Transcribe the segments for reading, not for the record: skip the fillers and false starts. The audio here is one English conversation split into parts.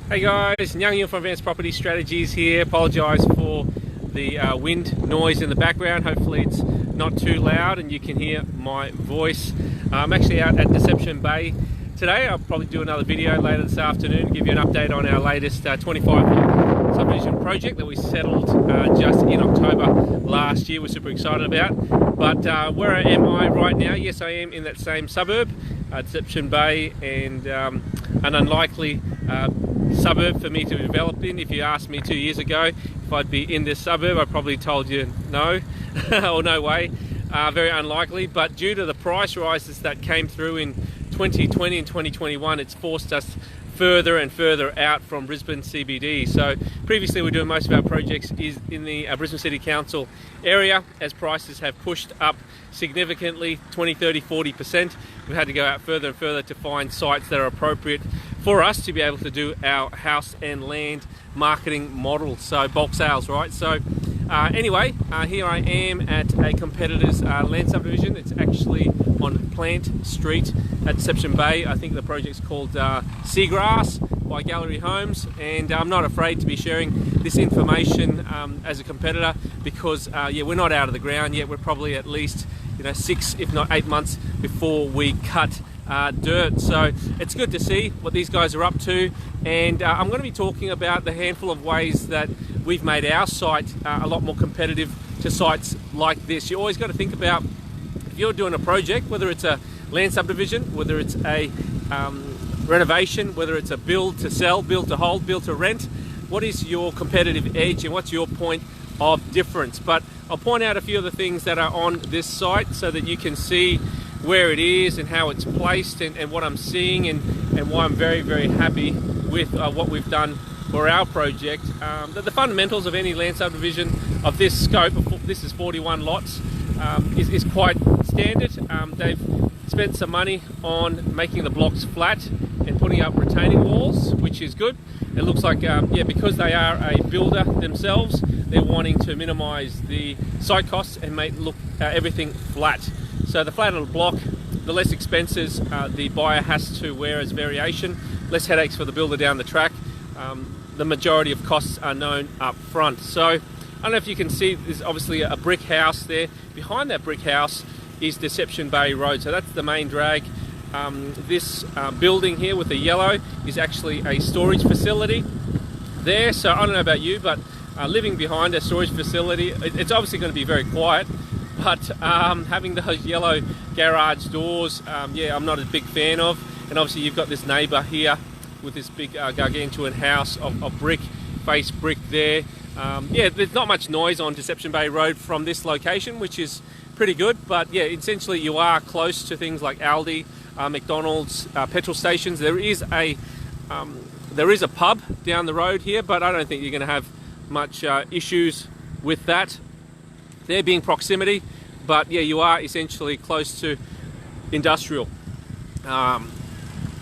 Hey guys, Young Yin from Advanced Property Strategies here. Apologise for the wind noise in the background. Hopefully it's not too loud and you can hear my voice. I'm actually out at Deception Bay today. I'll probably do another video later this afternoon to give you an update on our latest 25 subdivision project that we settled just in October last year. We're super excited about. But where am I right now? Yes, I am in that same suburb, Deception Bay, and an unlikely suburb for me to develop in. If you asked me 2 years ago if I'd be in this suburb, I probably told you no or no way. Very unlikely, but due to the price rises that came through in 2020 and 2021, it's forced us further and further out from Brisbane CBD. So previously we were doing most of our projects is in the Brisbane City Council area. As prices have pushed up significantly, 20, 30, 40%, we've had to go out further and further to find sites that are appropriate for us to be able to do our house and land marketing model, so bulk sales, right? So anyway, here I am at a competitor's land subdivision. It's actually on Plant Street at Deception Bay. I think the project's called Seagrass by Gallery Homes, and I'm not afraid to be sharing this information as a competitor because yeah, we're not out of the ground yet. We're probably at least 6 if not 8 months before we cut dirt. So it's good to see what these guys are up to, and I'm going to be talking about the handful of ways that we've made our site a lot more competitive to sites like this. You always got to think about, if you're doing a project, whether it's a land subdivision, whether it's a renovation, whether it's a build to sell, build to hold, build to rent, what is your competitive edge and what's your point of difference? But I'll point out a few of the things that are on this site so that you can see where it is and how it's placed and what I'm seeing and why I'm very, very happy with what we've done for our project. The fundamentals of any land subdivision of this scope, this is 41 lots, is quite standard. They've spent some money on making the blocks flat and putting up retaining walls, which is good. It looks like, yeah, because they are a builder themselves, they're wanting to minimize the site costs and make everything flat. So the flatter the block, the less expenses the buyer has to wear as variation, less headaches for the builder down the track. The majority of costs are known up front. So I don't know if you can see, there's obviously a brick house there. Behind that brick house is Deception Bay Road, so that's the main drag. This building here with the yellow is actually a storage facility there. So I don't know about you, but living behind a storage facility, it's obviously going to be very quiet, but having those yellow garage doors, yeah, I'm not a big fan of. And obviously you've got this neighbour here with this big gargantuan house of brick, face brick there. Yeah, there's not much noise on Deception Bay Road from this location, which is pretty good, but yeah, essentially you are close to things like Aldi, McDonald's, petrol stations. There is a pub down the road here, but I don't think you're going to have much issues with that. There being proximity, but yeah, you are essentially close to industrial. I'm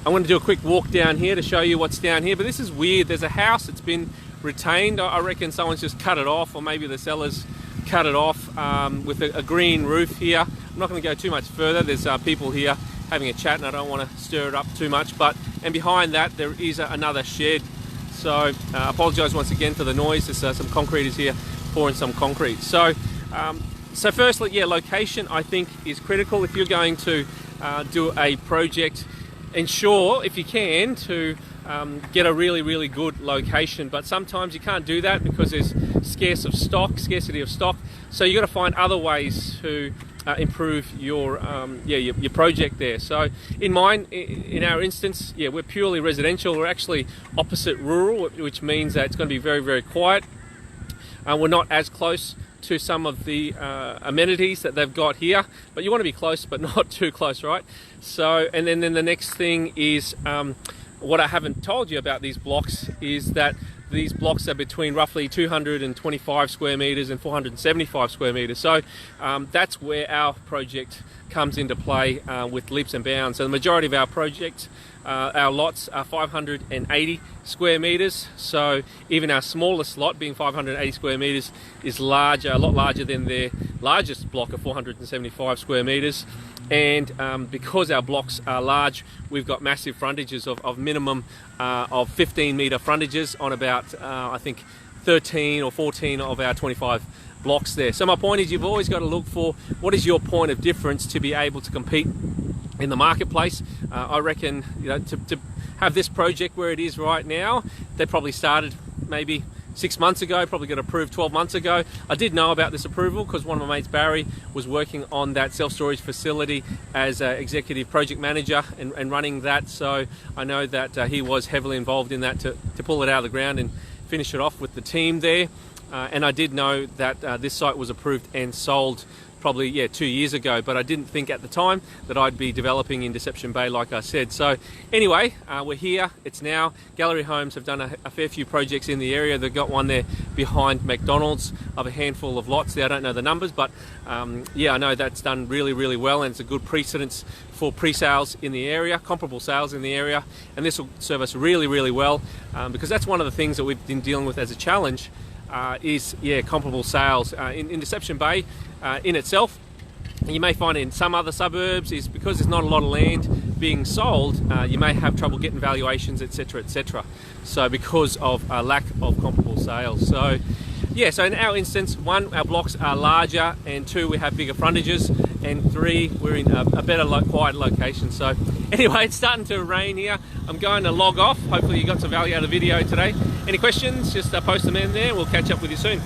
going to do a quick walk down here to show you what's down here, but this is weird. There's a house that's been retained. I reckon someone's just cut it off, or maybe the sellers cut it off with a green roof here. I'm not going to go too much further. There's people here having a chat and I don't want to stir it up too much, and behind that there is another shed. So I apologise once again for the noise. There's some concreters here pouring some concrete. So firstly, yeah, location I think is critical. If you're going to do a project, ensure, if you can, to get a really, really good location. But sometimes you can't do that because there's scarcity of stock. So you've got to find other ways to improve your project there. So in our instance, yeah, we're purely residential. We're actually opposite rural, which means that it's going to be very, very quiet. We're not as close to some of the amenities that they've got here, but you want to be close but not too close, right? So, and then the next thing is what I haven't told you about these blocks is that these blocks are between roughly 225 square meters and 475 square meters. So that's where our project comes into play with leaps and bounds. So the majority of our projects, our lots are 580 square meters. So even our smallest lot, being 580 square meters, is larger, a lot larger than their largest block of 475 square metres, and because our blocks are large, we've got massive frontages of minimum of 15 metre frontages on about I think 13 or 14 of our 25 blocks there. So my point is, you've always got to look for what is your point of difference to be able to compete in the marketplace. I reckon, you know, to have this project where it is right now, they probably started maybe 6 months ago, probably got approved 12 months ago. I did know about this approval because one of my mates, Barry, was working on that self-storage facility as executive project manager and running that. So I know that he was heavily involved in that to pull it out of the ground and finish it off with the team there. And I did know that this site was approved and sold probably 2 years ago, but I didn't think at the time that I'd be developing in Deception Bay, like I said. So anyway, we're here. It's now. Gallery Homes have done a fair few projects in the area. They've got one there behind McDonald's of a handful of lots there. I don't know the numbers, but yeah, I know that's done really, really well, and it's a good precedence for pre-sales in the area, comparable sales in the area, and this will serve us really, really well, because that's one of the things that we've been dealing with as a challenge. Is comparable sales in Deception Bay in itself. You may find in some other suburbs is because there's not a lot of land being sold, you may have trouble getting valuations, etc., etc. So because of a lack of comparable sales. So yeah, so in our instance, 1, our blocks are larger, and 2, we have bigger frontages, and 3, we're in a better quiet location. So anyway, it's starting to rain here. I'm going to log off. Hopefully you got some value out of the video today. Any questions, just post them in there. We'll catch up with you soon.